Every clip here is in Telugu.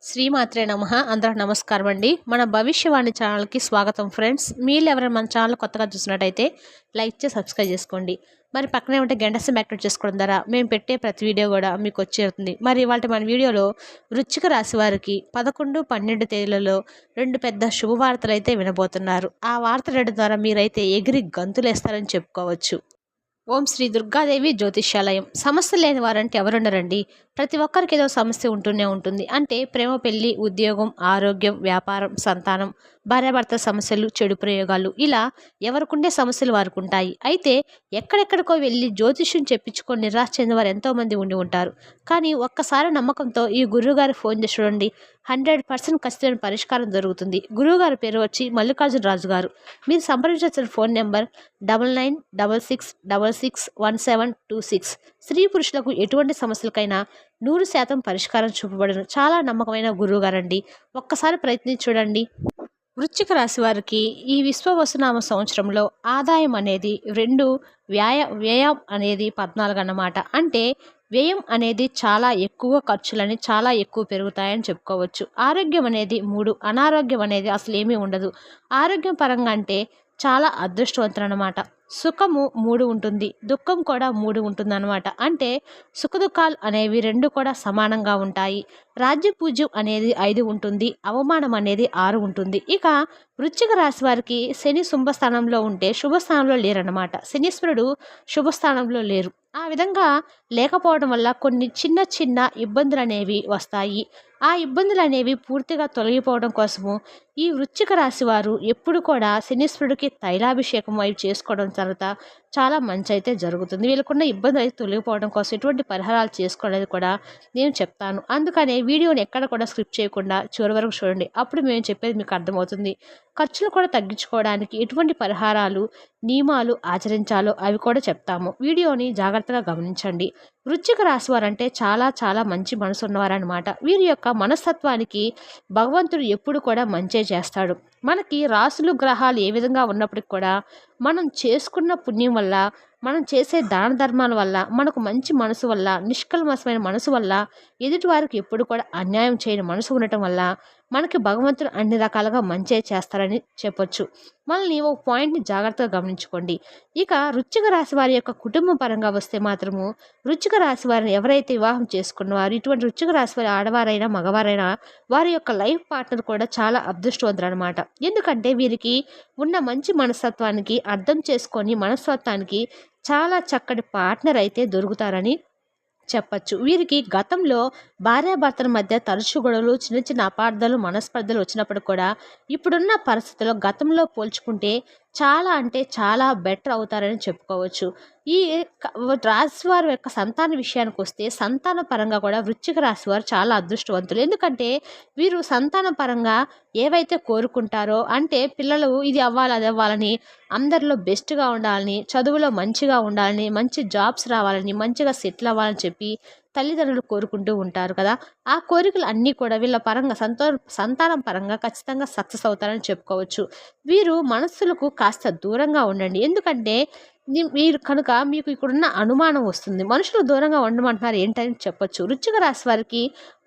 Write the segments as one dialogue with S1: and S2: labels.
S1: శ్రీమాత్రే నమః. అందరికి నమస్కారం అండి. మన భవిష్యవాణి ఛానల్కి స్వాగతం ఫ్రెండ్స్. మీరు ఎవరైనా మన ఛానల్ కొత్తగా చూసినట్టయితే లైక్ చేసి సబ్స్క్రైబ్ చేసుకోండి. మరి పక్కనే ఉంటే గంట సింబల్ యాక్టివేట్ చేసుకోవడం ద్వారా మేము పెట్టే ప్రతి వీడియో కూడా మీకు వచ్చేస్తుంది. మరి ఇవాళ మన వీడియోలో వృశ్చిక రాశి వారికి 11, 12 తేదీలలో 2 పెద్ద శుభవార్తలు అయితే వినబోతున్నారు. ఆ వార్తల ద్వారా మీరైతే ఎగిరి గంతులేస్తారని చెప్పుకోవచ్చు. ఓం శ్రీ దుర్గాదేవి జ్యోతిష్యాలయం. సమస్య లేని వారంటే ఎవరుండరండి. ప్రతి ఒక్కరికి ఏదో సమస్య ఉంటూనే ఉంటుంది. అంటే ప్రేమ, పెళ్లి, ఉద్యోగం, ఆరోగ్యం, వ్యాపారం, సంతానం, భార్యాభర్త సమస్యలు, చెడు ప్రయోగాలు, ఇలా ఎవరికుండే సమస్యలు వారికి ఉంటాయి. అయితే ఎక్కడెక్కడికో వెళ్ళి జ్యోతిష్యం చెప్పించుకొని నిరాశ చెందిన వారు ఎంతోమంది ఉండి ఉంటారు. కానీ ఒక్కసారి నమ్మకంతో ఈ గురువుగారి ఫోన్ చేసి చూడండి, 100% ఖచ్చితమైన పరిష్కారం దొరుకుతుంది. గురువుగారి పేరు వచ్చి మల్లికార్జున రాజు గారు. మీరు సంప్రదించాల్సిన ఫోన్ నెంబర్ 9966661726. స్త్రీ పురుషులకు ఎటువంటి సమస్యలకైనా 100% పరిష్కారం చూపబడిన చాలా నమ్మకమైన గురువుగారండి. ఒక్కసారి ప్రయత్నించి చూడండి. వృశ్చిక రాశి వారికి ఈ విశ్వవసునామ సంవత్సరంలో ఆదాయం అనేది 2, వ్యయం అనేది 14 అన్నమాట. అంటే వ్యయం అనేది చాలా ఎక్కువ ఖర్చులని చాలా ఎక్కువ పెరుగుతాయని చెప్పుకోవచ్చు. ఆరోగ్యం అనేది 3, అనారోగ్యం అనేది అసలు ఏమీ ఉండదు. ఆరోగ్యం పరంగా అంటే చాలా అదృష్టవంతులు అన్నమాట. సుఖము 3 ఉంటుంది, దుఃఖం కూడా 3 ఉంటుంది అనమాట. అంటే సుఖదుఖాలు అనేవి 2 కూడా సమానంగా ఉంటాయి. రాజ్యపూజ్యం అనేది 5 ఉంటుంది, అవమానం అనేది 6 ఉంటుంది. ఇక వృశ్చిక రాశి వారికి శని శుభస్థానంలో ఉంటే శుభస్థానంలో లేరన్నమాట. శనీశ్వరుడు శుభస్థానంలో లేరు. ఆ విధంగా లేకపోవడం వల్ల కొన్ని చిన్న చిన్న ఇబ్బందులు అనేవి వస్తాయి. ఆ ఇబ్బందులు అనేవి పూర్తిగా తొలగిపోవడం కోసము ఈ వృశ్చిక రాశి వారు ఎప్పుడు కూడా శనీశ్వరుడికి తైలాభిషేకం అవి చేసుకోవడం తర్వాత చాలా మంచి అయితే జరుగుతుంది. వీళ్ళకున్న ఇబ్బంది అయితే తొలగిపోవడం కోసం ఎటువంటి పరిహారాలు చేసుకోవడానికి కూడా నేను చెప్తాను. అందుకనే వీడియోని ఎక్కడ కూడా స్కిప్ చేయకుండా చివరి వరకు చూడండి. అప్పుడు మేము చెప్పేది మీకు అర్థమవుతుంది. ఖర్చులు కూడా తగ్గించుకోవడానికి ఎటువంటి పరిహారాలు, నియమాలు ఆచరించాలో అవి కూడా చెప్తాము. వీడియోని జాగ్రత్తగా గమనించండి. వృశ్చిక రాశి వారంటే చాలా చాలా మంచి మనసు ఉన్నవారనమాట. వీరి యొక్క మనస్తత్వానికి భగవంతుడు ఎప్పుడు కూడా మంచే చేస్తాడు. మనకి రాసులు, గ్రహాలు ఏ విధంగా ఉన్నప్పటికి కూడా మనం చేసుకున్న పుణ్యం వల్ల, మనం చేసే దాన ధర్మాల వల్ల, మనకు మంచి మనసు వల్ల, నిష్కల్మషమైన మనసు వల్ల, ఎదుటి వారికి ఎప్పుడు కూడా అన్యాయం చేయని మనసు ఉండటం వల్ల మనకి భగవంతుడు అన్ని రకాలుగా మంచే చేస్తారని చెప్పొచ్చు. మనల్ని ఒక పాయింట్ని జాగ్రత్తగా గమనించుకోండి. ఇక వృశ్చిక రాశి వారి యొక్క కుటుంబం పరంగా వస్తే మాత్రము వృశ్చిక రాశి వారిని ఎవరైతే వివాహం చేసుకున్నవారు, ఇటువంటి వృశ్చిక రాశి వారి ఆడవారైనా మగవారైనా వారి యొక్క లైఫ్ పార్ట్నర్ కూడా చాలా అదృష్టవంతులు అనమాట. ఎందుకంటే వీరికి ఉన్న మంచి మనస్తత్వానికి, అర్థం చేసుకొని మనస్తత్వానికి చాలా చక్కటి పార్ట్నర్ అయితే దొరుకుతారని చెప్పచ్చు. వీరికి గతంలో భార్యాభర్తల మధ్య తరచు గొడవలు, చిన్న చిన్న అపార్థాలు, మనస్పర్ధలు వచ్చినప్పుడు కూడా ఇప్పుడున్న పరిస్థితుల్లో గతంలో పోల్చుకుంటే చాలా అంటే చాలా బెటర్ అవుతారని చెప్పుకోవచ్చు. ఈ రాశి వారి యొక్క సంతాన విషయానికి వస్తే సంతాన పరంగా కూడా వృశ్చిక రాశి వారు చాలా అదృష్టవంతులు. ఎందుకంటే వీరు సంతాన పరంగా ఏవైతే కోరుకుంటారో, అంటే పిల్లలు ఇది అవ్వాలి అది అవ్వాలని, అందరిలో బెస్ట్గా ఉండాలని, చదువులో మంచిగా ఉండాలని, మంచి జాబ్స్ రావాలని, మంచిగా సెటిల్ అవ్వాలని చెప్పి తల్లిదండ్రులు కోరుకుంటూ ఉంటారు కదా. ఆ కోరికలు అన్నీ కూడా వీళ్ళ పరంగా సంతానం పరంగా ఖచ్చితంగా సక్సెస్ అవుతారని చెప్పుకోవచ్చు. వీరు మనస్సులకు కాస్త దూరంగా ఉండండి. ఎందుకంటే మీరు కనుక మీకు ఇక్కడున్న అనుమానం వస్తుంది. మనుషులు దూరంగా ఉండమంటున్నారు ఏంటని చెప్పొచ్చు. వృశ్చిక రాశి వారికి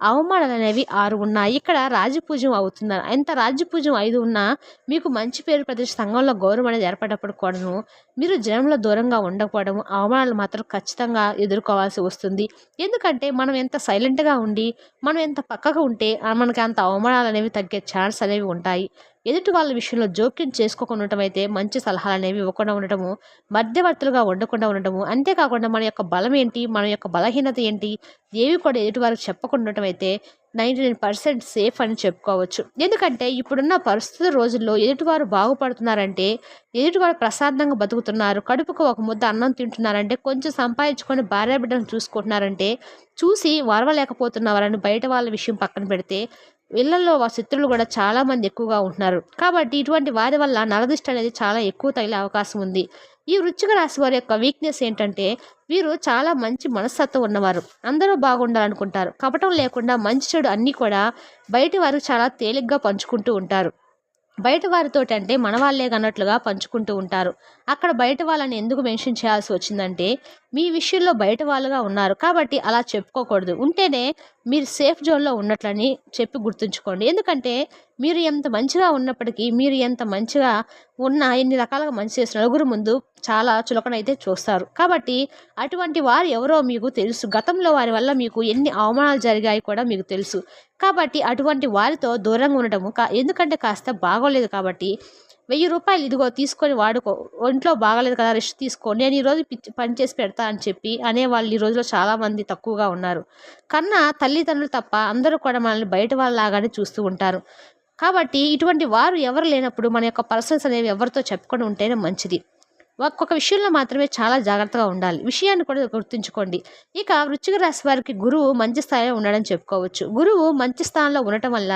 S1: అవమానాలు అనేవి 6 ఉన్నాయి. ఇక్కడ రాజపూజ్యం అవుతున్నారు. ఎంత రాజ్యపూజ్యం 5 ఉన్నా మీకు మంచి పేరు ప్రతి సంఘంలో గౌరవం అనేది ఏర్పడప్పుడు కూడాను మీరు జనంలో దూరంగా ఉండకపోవడం, అవమానాలు మాత్రం ఖచ్చితంగా ఎదుర్కోవాల్సి వస్తుంది. ఎందుకంటే మనం ఎంత సైలెంట్గా ఉండి, మనం ఎంత పక్కగా ఉంటే మనకి అంత అవమానాలు అనేవి తగ్గే ఛాన్స్ అనేవి ఉంటాయి. ఎదుటి వాళ్ళ విషయంలో జోక్యం చేసుకోకుండా ఉండటం అయితే మంచి సలహాలు అనేవి ఇవ్వకుండా ఉండటము, మధ్యవర్తులుగా ఉండకుండా ఉండటము, అంతేకాకుండా మన యొక్క బలం ఏంటి, మన యొక్క బలహీనత ఏంటి, ఏవి కూడా ఎదుటి వారికి చెప్పకుండా ఉండటం అయితే 99% సేఫ్ అని చెప్పుకోవచ్చు. ఎందుకంటే ఇప్పుడున్న పరిస్థితుల రోజుల్లో ఎదుటివారు బాగుపడుతున్నారంటే, ఎదుటివారు ప్రశాంతంగా బతుకుతున్నారు, కడుపుకు ఒక ముద్ద అన్నం తింటున్నారంటే, కొంచెం సంపాదించుకొని భార్యాబిడ్డను చూసుకుంటున్నారంటే చూసి వరవలేకపోతున్నవారని బయట వాళ్ళ విషయం పక్కన పెడితే ఇళ్లలో శత్రువులు కూడా చాలా మంది ఎక్కువగా ఉంటున్నారు. కాబట్టి ఇటువంటి వారి వల్ల నరదిష్టి అనేది చాలా ఎక్కువ తగిలే అవకాశం ఉంది. ఈ వృశ్చిక రాశి వారి యొక్క వీక్నెస్ ఏంటంటే వీరు చాలా మంచి మనస్తత్వం ఉన్నవారు. అందరూ బాగుండాలనుకుంటారు. కపటం లేకుండా మంచి చెడు అన్నీ కూడా బయటి వారికి చాలా తేలిగ్గా పంచుకుంటూ ఉంటారు. బయట వారితోటి అంటే మన వాళ్ళే అన్నట్లుగా పంచుకుంటూ ఉంటారు. అక్కడ బయట వాళ్ళని ఎందుకు మెన్షన్ చేయాల్సి వచ్చిందంటే మీ విషయంలో బయట వాళ్ళుగా ఉన్నారు కాబట్టి అలా చెప్పుకోకూడదు. ఉంటేనే మీరు సేఫ్ జోన్లో ఉన్నట్లని చెప్పి గుర్తుంచుకోండి. ఎందుకంటే మీరు ఎంత మంచిగా ఉన్నప్పటికీ, మీరు ఎంత మంచిగా ఉన్నా, ఎన్ని రకాలుగా మంచి చేసిన నలుగురు ముందు చాలా చులకనైతే చూస్తారు. కాబట్టి అటువంటి వారు ఎవరో మీకు తెలుసు. గతంలో వారి వల్ల మీకు ఎన్ని అవమానాలు జరిగాయి కూడా మీకు తెలుసు. కాబట్టి అటువంటి వారితో దూరంగా ఉండటము ఎందుకంటే కాస్త బాగోలేదు కాబట్టి రూ. 1000 ఇదిగో తీసుకొని వాడుకో. ఒంట్లో బాగాలేదు కదా, రెస్ట్ తీసుకో. నేను ఈరోజు పని చేసి పెడతా అని చెప్పి అనేవాళ్ళు ఈ రోజుల్లో చాలామంది తక్కువగా ఉన్నారు. కన్నా తల్లిదండ్రులు తప్ప అందరూ కూడా మనల్ని బయట వాళ్ళలాగానే చూస్తూ ఉంటారు. కాబట్టి ఇటువంటి వారు ఎవరు లేనప్పుడు మన యొక్క పర్సన్స్ అనేవి ఎవరితో చెప్పుకొని ఉంటేనే మంచిది. ఒక్కొక్క విషయంలో మాత్రమే చాలా జాగ్రత్తగా ఉండాలి. విషయాన్ని కూడా గుర్తుంచుకోండి. ఇక వృశ్చిక రాశి వారికి గురువు మంచి స్థాయిలో ఉండడని చెప్పుకోవచ్చు. గురువు మంచి స్థానంలో ఉండటం వల్ల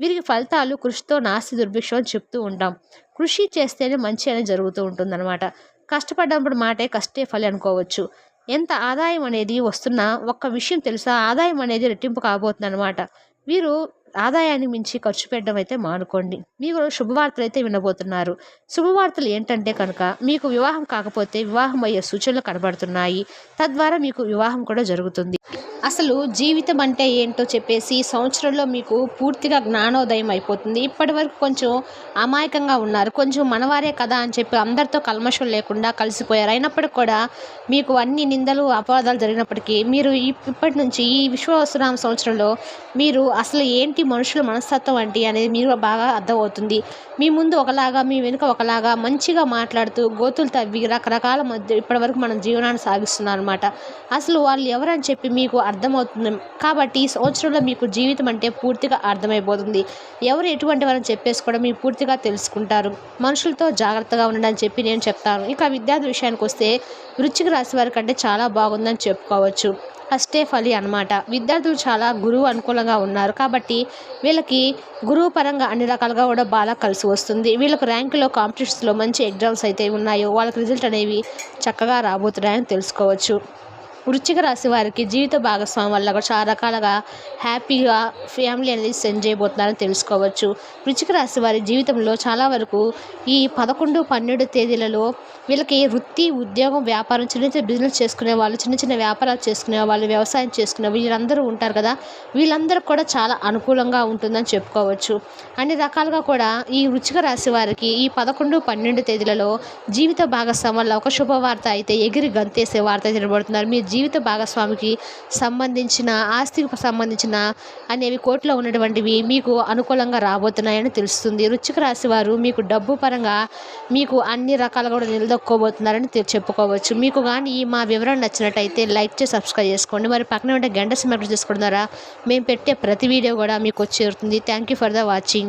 S1: వీరికి ఫలితాలు కృషితో నాస్తి దుర్భిక్షం అని చెప్తూ ఉంటాం. కృషి చేస్తేనే మంచి అనేది జరుగుతూ ఉంటుందన్నమాట. కష్టపడ్డప్పుడు మాటే కష్టే ఫలి అనుకోవచ్చు. ఎంత ఆదాయం అనేది వస్తున్నా ఒక్క విషయం తెలుసా, ఆదాయం అనేది రెట్టింపు కాబోతుంది అనమాట. వీరు ఆదాయాన్ని మించి ఖర్చు పెట్టడం అయితే మానుకోండి. మీరు శుభవార్తలు అయితే వినబోతున్నారు. శుభవార్తలు ఏంటంటే కనుక మీకు వివాహం కాకపోతే వివాహం అయ్యే సూచనలు కనబడుతున్నాయి. తద్వారా మీకు వివాహం కూడా జరుగుతుంది. అసలు జీవితం అంటే ఏంటో చెప్పేసి సంవత్సరంలో మీకు పూర్తిగా జ్ఞానోదయం అయిపోతుంది. ఇప్పటి వరకు కొంచెం అమాయకంగా ఉన్నారు. కొంచెం మనవారే కదా అని చెప్పి అందరితో కల్మషం లేకుండా కలిసిపోయారు. అయినప్పటికీ కూడా మీకు అన్ని నిందలు అపవాదాలు జరిగినప్పటికీ మీరు ఇప్పటి నుంచి ఈ విశ్వవసనామ సంవత్సరంలో మీరు అసలు ఏంటి మనుషుల మనస్తత్వం అంటే అనేది మీరు బాగా అర్థమవుతుంది. మీ ముందు ఒకలాగా, మీ వెనుక ఒకలాగా మంచిగా మాట్లాడుతూ గోతులు తవ్వి రకరకాల మధ్య ఇప్పటి వరకు మనం జీవనాన్ని సాగిస్తున్నాం అనమాట. అసలు వాళ్ళు ఎవరని చెప్పి మీకు అర్థమవుతుంది. కాబట్టి ఈ సంవత్సరంలో మీకు జీవితం అంటే పూర్తిగా అర్థమైపోతుంది. ఎవరు ఎటువంటి వారని చెప్పేసి కూడా మీరు పూర్తిగా తెలుసుకుంటారు. మనుషులతో జాగ్రత్తగా ఉండని చెప్పి నేను చెప్తాను. ఇక విద్యార్థి విషయానికి వస్తే వృశ్చిక రాశి వారి కంటే చాలా బాగుందని చెప్పుకోవచ్చు. అష్టే ఫలి అనమాట. విద్యార్థులు చాలా గురువు అనుకూలంగా ఉన్నారు కాబట్టి వీళ్ళకి గురువు పరంగా అన్ని రకాలుగా కూడా బాగా కలిసి వస్తుంది. వీళ్ళకి ర్యాంకులో కాంపిటీషన్స్లో మంచి ఎగ్జామ్స్ అయితే ఉన్నాయో వాళ్ళకి రిజల్ట్ అనేవి చక్కగా రాబోతున్నాయని తెలుసుకోవచ్చు. వృశ్చిక రాశి వారికి జీవిత భాగస్వామి వల్ల కూడా చాలా రకాలుగా హ్యాపీగా ఫ్యామిలీ అనేది సెండ్ చేయబోతున్నారని తెలుసుకోవచ్చు. వృశ్చిక రాశి వారి జీవితంలో చాలా వరకు ఈ 11, 12 తేదీలలో వీళ్ళకి వృత్తి, ఉద్యోగం, వ్యాపారం, చిన్న చిన్న బిజినెస్ చేసుకునే వాళ్ళు, చిన్న చిన్న వ్యాపారాలు చేసుకునే వాళ్ళు, వ్యవసాయం చేసుకునే వీళ్ళందరూ ఉంటారు కదా, వీళ్ళందరూ కూడా చాలా అనుకూలంగా ఉంటుందని చెప్పుకోవచ్చు. అన్ని రకాలుగా కూడా ఈ వృశ్చిక రాశి వారికి ఈ 11, 12 తేదీలలో జీవిత భాగస్వామి వల్ల ఒక శుభవార్త అయితే ఎగిరి గంతేసే వార్త తినబడుతున్నారు. మీ జీవిత భాగస్వామికి సంబంధించిన ఆస్తికి సంబంధించిన అనేవి కోర్టులో ఉన్నటువంటివి మీకు అనుకూలంగా రాబోతున్నాయని తెలుస్తుంది. వృశ్చిక రాశి వారు మీకు డబ్బు పరంగా మీకు అన్ని రకాలుగా కూడా నిలదొక్కోబోతున్నారని చెప్పుకోవచ్చు. మీకు కానీ మా వివరణ నచ్చినట్టయితే లైక్ చేసి సబ్స్క్రైబ్ చేసుకోండి. మరి పక్కన ఉంటే గంట సింబల్ చేసుకోవడం ద్వారా మేము పెట్టే ప్రతి వీడియో కూడా మీకు వచ్చి చేరుతుంది. Thank you for the watching.